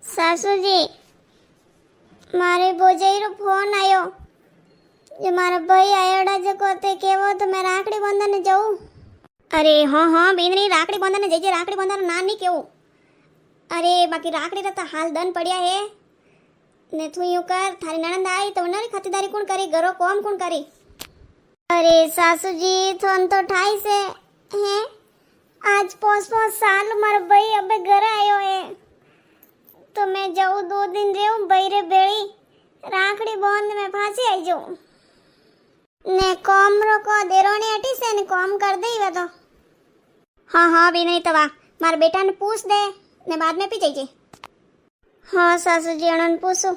સાસુજી, મારે ભોજાઈનો ફોન આવ્યો. જે મારા ભાઈ આયોડા જકો તે કેવો તો મેં રાખડી બાંધવાને જવું. અરે હા બેનની રાખડી બાંધવાને જજે. રાખડી બાંધવાનું ના નહીં કેવું. અરે બાકી રાખડી તો હાલ દન પડ્યા હે ને તું યુ કર. થારી નણંદ આવી તો નરી ખાતરદારી કોણ કરી? ઘરો કોમ કોણ કરી? અરે સાસુજી, થોન તો ઠાઈ છે હે. આજ 5 સાલ મારો ભાઈ અબે ઘરે આવ્યો હે તો मैं जाऊँ 2 दिन रहूँ बहरे बेड़ी राखड़ी बांध में फांसी आई जाऊँ ने कॉम रोको देरोनी हटी से ने कॉम कर दे वे तो. हाँ बेनी तवा मार बेटा ने पूछ दे ने बाद में पी जाइए. हाँ सासू जी अणन पूछो.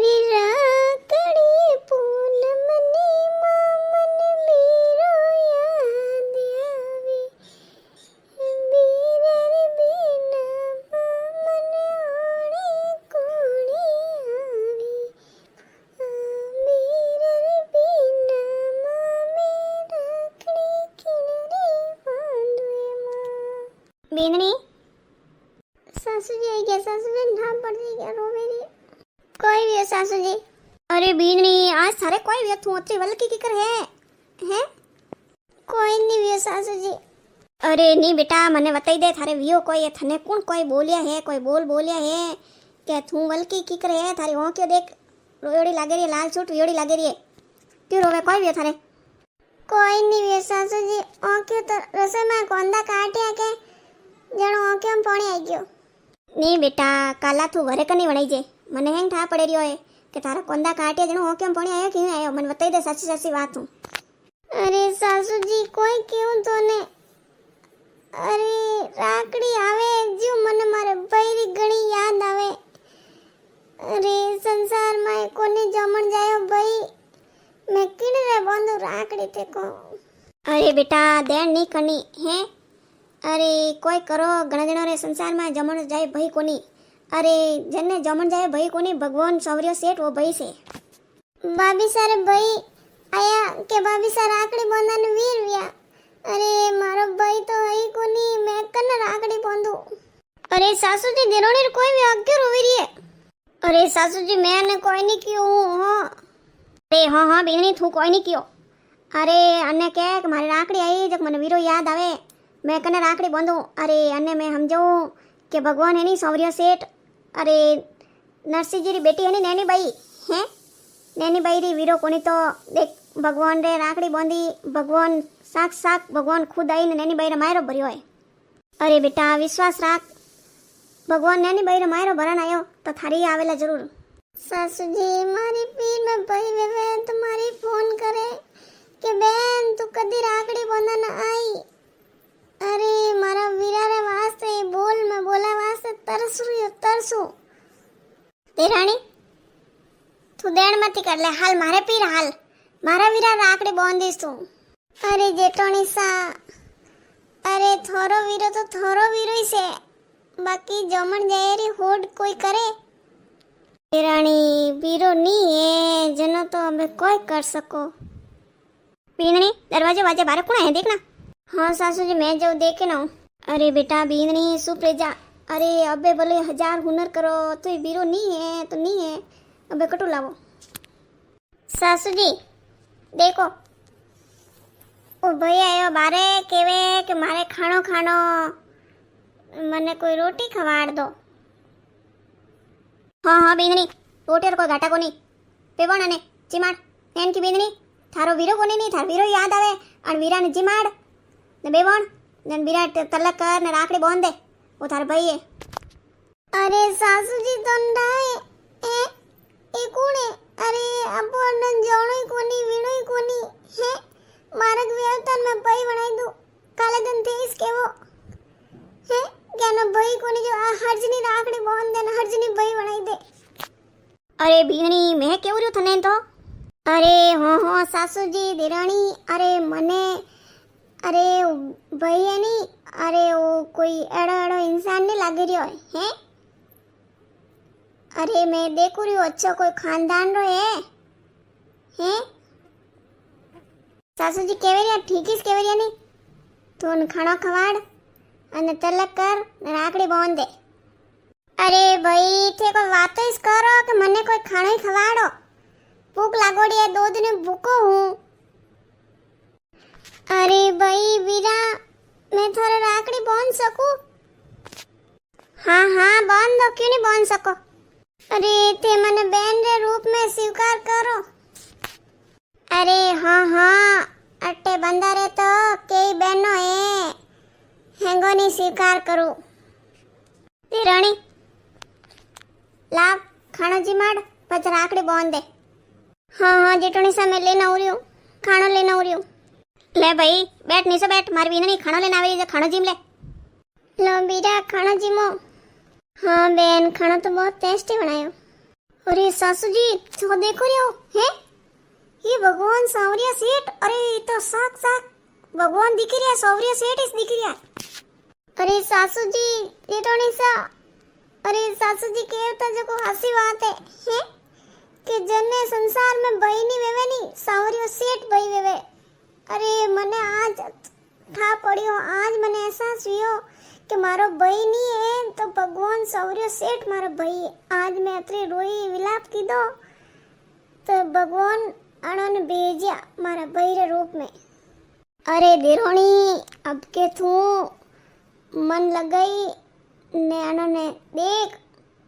री राखड़ी पूनमनी मामन मीरो याद आवे बीरे बीना मामन ओणे कोणी आवी बीरे बीना मामे રાખડી કિનરે બાંધવે. બેનણી સાસુજી આવી ગયા. સાસુજી ના પડી ગયા રોવેરી. કોઈ भी સાસુજી. અરે બીનણી આજ સારે કોઈ भी તું ઓતરી વલકી કી કર હે કોઈ નહીં भी સાસુજી. અરે ની બેટા મને બતાઈ દે થારે વિયો કોઈ થને કોણ કોઈ બોલ્યા હે? કોઈ બોલ્યા હે કે તું વલકી કી કરે હે? થારી ઓંખ્યો દેખ રોયોડી લાગે રી લાલ છૂટ વિયોડી લાગે રી. તું રોવે કોઈ भी થારે? કોઈ નહીં भी સાસુજી. ઓંખ્યો તો રસોઈમાં કોંદા કાટ્યા કે જણો ઓંખ્યો પાણી આવી ગયો. ની બેટા કાલા તું ઘરે કની વણાઈ જે. મને હેંગ થા પડે રહ્યો હે કે તારા કોંદા કાટ્યા જણો ઓંખ્યો પાણી આવ્યો કે આવ્યો? મને બતાઈ દે સાચી સાચી વાત હું. અરે સાસુજી કોઈ કેવું તો ને. અરે રાખડી આવે જો મને મારે બૈરી ઘણી યાદ આવે. અરે સંસારમાં કોને જમણ જાયો ભાઈ મેં કિડરે બાંધું રાખડી તે કો. અરે બેટા દેણ નહીં કની હે. અરે કોઈ કરો ઘણા જણા રે સંસારમાં જમણ જાય ભાઈ કોની. અરે જેને જમણ જાય ભાઈ કોની ભગવાન સૌર્ય શેઠ વો ભાઈ છે. ભાભી સારે ભાઈ આયા કે ભાભી સાર રાખડી બાંધવાને વીર વ્યા. અરે મારો ભાઈ તો હઈ કોની મેં કને રાખડી બાંધું. અરે સાસુજી દેરોણી કોઈ भी આગ્યો રોવી રહી. અરે સાસુજી મેં ને કોઈ નહીં કયો. અરે હા બેની તું કોઈ નહીં કયો. અરે અને કે મારી રાખડી આવી જક મને વીરો યાદ આવે મેં કને રાખડી બાંધું. અરે અને મેં સમજાવું કે ભગવાન એની સૌર્ય શેઠ અરે નરસિંહજીની બેટી એની નેની બાઈ હે નેની બાઈ રી વીરો કોની તો દેખ ભગવાન રે રાખડી બાંધી ભગવાન સાક્ષાત ભગવાન ખુદ આવીને નેની બાઈ રે માયરો ભર્યો હોય. અરે બેટા વિશ્વાસ રાખ ભગવાન નેની બાઈ રે માયરો ભરાન આવ્યો તો થારી આવેલા જરૂર. સાસુજી મારી પીર में भाई वेवे तुम्हारी फोन करे કે બેન તું કદી રાખડી બાંધવાના आई. અરે મારા વીરારે વાસ્તે બોલ મેં બોલા વાસ્તે તરસું. દેરાણી તું દેણ મતી કર લે હાલ મારે પીર હાલ મારા વીરા રાખડી બાંધીશ તું. અરે જેટોણી સા અરે થોરો વીરો તો થોરો વીરોય છે બાકી જમણ જાયરી હોડ કોઈ કરે. દેરાણી વીરો ની હે જનો તો અમે કોઈ કર સકો. बीननी दरवाजे वाजे बाहर कौन है देखना. हाँ सासू जी मैं जो देखे ना. अरे बेटा बीननी सुप्रेजा अरे अबे बोले 1000 हुनर करो तो ये बीरो नहीं है तो नहीं है अबे कटू लावो. सासू जी देखो ओ भाई आयो बारे केवे के मारे खानो मने कोई रोटी खवाड़ दो. हाँ बीननी रोटी और कोई घाटा को नहीं पेवण अने चिमाड़ एन की बीननी थारो वीरो कोनी नहीं थार वीरो याद आवे अन वीरा ने जिमाड़ ने बेवण ने वीरा तलक कर ने राखड़ी बांध दे वो थार भाई है. अरे सासू जी तंडाए ए कोण है? अरे अपन जाणोय कोनी वीणोय कोनी है मारक व्यवतन में भाई बनाई दो काले दिन तेज केवो है केनो भाई कोनी जो आ हरजनी राखड़ी बांध दे ने हरजनी भाई बनाई दे. अरे बीणी मैं केवो रयो थने तो. अरे हाँ सासू जी देराणी अरे मने अरे भाई है नहीं अरे वो कोई एड़ो इंसान नहीं लागे रही है. अरे मैं देखू रही हूँ अच्छा कोई खानदान रो है सासू जी केवरिया ठीक है केवरिया नहीं तो खाना खवाड़ अने तलक कर राखड़ी बांध दे. अरे भाई थे कोई बात इस करो कि मने कोई खाना ही खवाड़ो। भूख लागोड़ी है, 2 दिन भूखो हूँ। अरे भाई वीरा, मैं थोड़ा राखड़ी बांध सकूं? हाँ हाँ बांध दो, क्यों नहीं बांध सको। अरे ते मने बहन रे रूप में स्वीकार करो। अरे हाँ हाँ अट्टे बंदा रे तो कई बहनों है हेंगो नहीं स्वीकार करूं। रानी लाव खानो जी माड़ पच राखड़ी बांध दे। हाँ हाँ जेठोनी सा मैं लेना हो रही हूँ, खानो लेना हो रही हूँ। ले भाई बैठ, नीचे बैठ, मारी बीना नहीं खानो लेना आवी, खानो जीम ले। लो बीरा खानो जीमो। हाँ बहन खाना तो बहुत टेस्टी बनायो। अरे सासू जी तो देखो रहे हो हैं, ये भगवान सांवरिया सेठ, अरे ये तो साक्षात भगवान दिख रहा है, सांवरिया सेठ इस दिख रहा है। अरे सासू जी जेठोनी सा, अरे सासू जी कहता जो को हंसी बात है हैं कि जन्ने संसार में भाई नहीं वेवे नहीं, सांवरिया सेठ भाई वेवे। अरे मने आज था पड़ियो, आज मने एहसास हुयो कि मारो भाई नहीं है तो भगवान सौर्य सेठ मारो भाई है। आज मैं अतरी रोई विलाप की दो तो भगवान अणन भेजिया मारा भाई रे रूप में। अरे देरोणी अब के तू मन लगाई ने अणो ने देख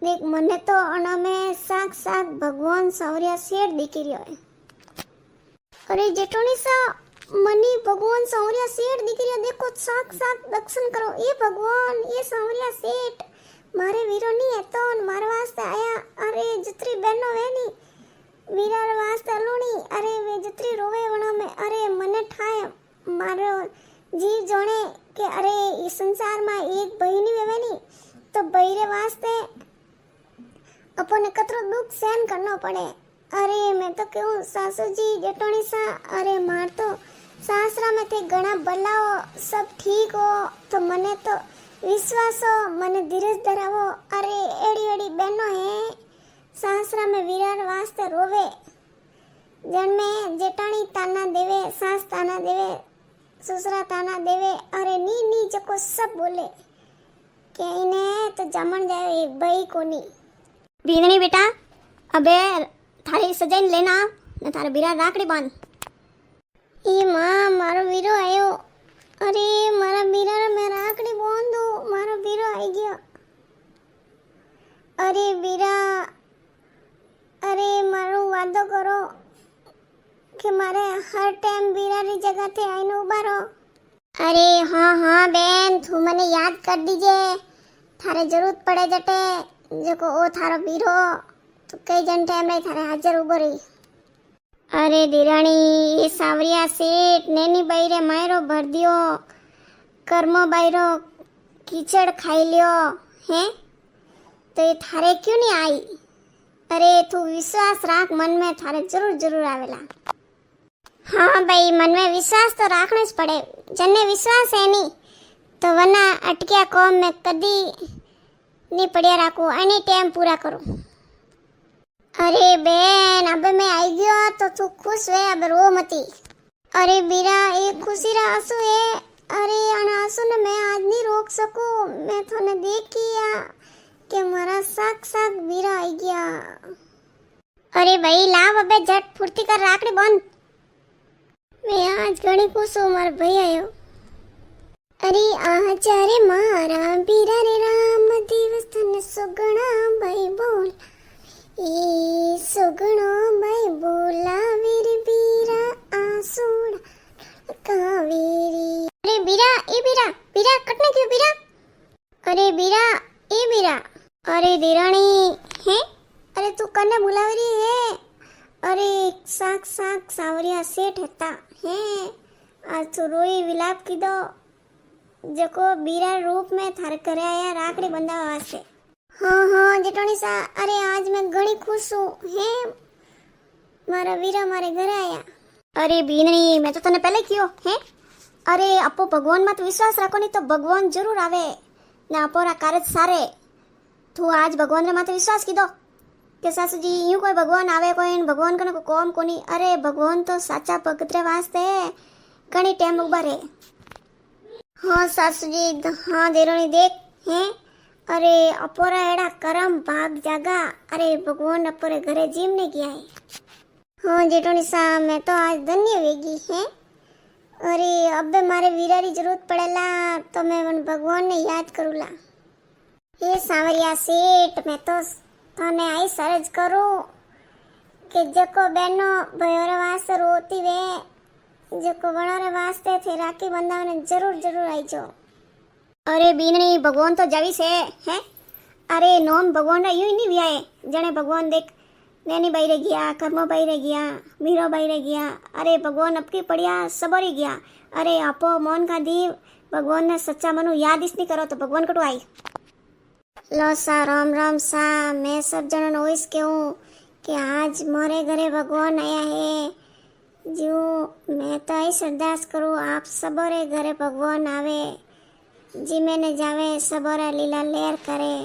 देख, मने तो अणो में साक्षात भगवान सौर्य सेठ दिखी रह्यो है। अरे जेठोनी सा मनी भगवान सांवरिया सेठ दिख रहा, देखो साक्षात दर्शन करो। ये भगवान ये सांवरिया सेठ मारे वीरो नहीं है तो मारे वास्ते आया। अरे जितरी बहनों है नी वीरा रे वास्ते अलूणी, अरे वे जितरी रोवे वणा में, अरे मने ठाए मारो जीव जोने के अरे इस संसार में एक भाई नहीं वेवे नी तो भाई रे वास्ते अपने कतरो दुख सहन करना पड़े। अरे मैं तो कहूँ सासू जी जेठोनी सा, अरे मार तो सासरा में थे घना बलाओ सब ठीक हो तो मने तो विश्वास हो, मने धीरज धरावो। अरे एड़ी एड़ी बहनों है सासरा में वीरार वास्ते रोवे, जन में जेठानी ताना देवे, सास ताना देवे, ससुरा ताना देवे। अरे नी नी जको सब बोले के इन्हें तो जमन जाए एक भाई को नी। बींदनी बेटा अबे थारी सजाइन लेना ने थारे बीरा राखड़ी बांध। ये माँ मारो वीरो आयो। अरे मारा बीरा रे मैं राखड़ी बांध दो, मारो वीरो आई गया। अरे बीरा, अरे मारो वादो करो कि मारे हर टाइम बीरा री जगह थे आईने उभा रहो। अरे हाँ हाँ बहन तू मने याद कर दीजे, थारे जरूरत पड़े जटे जको ओ थारो बीरो तो कई जन टाइम रे थारे हाजिर उभो रही। अरे दिराणी ये सावरिया सेठ नैनी बाईरे मायरो भर दियो, कर्मो बाईरो कीचड़ खाई लियो हैं तो ये थारे क्यों नहीं आई। अरे तू विश्वास राख, मन में थारे जरूर जरूर आवेला। हाँ भाई मन में विश्वास तो राखना ज पड़े, जन्ने विश्वास है नहीं तो वरना अटकिया कौम में कदी नहीं पड़िया राखू, एनी टाइम पूरा करो। अरे बेन अब मैं आई गयो तो तू खुश है, अब रो मती। अरे बीरा एक खुशी रा आंसू है, अरे अन आंसू ने मैं आज नहीं रोक सकूं। मैं थोने देखिया कि मारा साक्षात बीरा आई गया। अरे भाई लाव अबे झट फुर्ती कर राखड़ी बांध। मैं आज घणी खुश हूँ मारा भाई आयो। अरे आचार्य मारा बीरा रे राम दिवस तन सुगणा भाई बोल, ये सुगणो भाई बोला वीर बीरा आसूड़ा कावेरी। अरे बीरा ए बीरा, बीरा कटने क्यों बीरा। अरे बीरा ए बीरा, अरे दिराणी है, अरे तू कने बुलावी रही है। अरे साक्षात सांवरिया सेठ हता है, आज तू रोई विलाप की दो जको बीरा रूप में थारे करे आया राखड़ी बंधावा वास्ते। हाँ हाँ जेठोनी सा, अरे आज मैं घणी खुश हूँ है, मारा वीरा मारे घर आया। अरे बीननी मैं तो तने पहले कियो है। अरे अपो भगवान मत विश्वास रखो नहीं तो भगवान जरूर आवे ने अपोरा कार्य सारे। तू आज भगवान रे माथे विश्वास की दो के सासू जी यूं कोई भगवान आवे कोई भगवान कने को कौम कोनी। अरे भगवान तो साचा भगत रे वास्ते घणी टाइम उभा रे। हाँ सासू जी हाँ देरोनी देख हैं, अरे अपोरा एड़ा करम भाग जागा। अरे भगवान अपोरे घरे जिम ने किया है। हाँ जेठोनी सा मैं तो आज धन्य वेगी है। अरे अब मारे वीरारी जरूरत पड़ेला तो मैं मन भगवान ने याद करूला। हे सावरिया सेठ मैं तो थाने आई सरज करूं कि जको बहनो भयोरे वास्ते रोती वे जको वणारे वास्ते थे राखी बंधावने जरूर जरूर आई जो। अरे बीननी भगवान तो जावी से है। अरे नोम भगवान रा यूं नहीं वियाए जने भगवान देख नैनी बाई रे गया कर्मो बाई रे गया मीरो बाई रे गया। अरे भगवान अपकी पड़िया सबरी गया। अरे आपो मोन का दीव भगवान ने सच्चा मनु याद इस नहीं करो तो भगवान कटू आई लो सा राम राम सा। मैं सब जनों ने वोइस कहूँ कि आज मोरे घरे भगवान आया है। जो मैं तो ऐसी अरदास करूँ आप सबरे घरे भगवान आवे जी मैंने जावे सबोरा लीला लेर करे।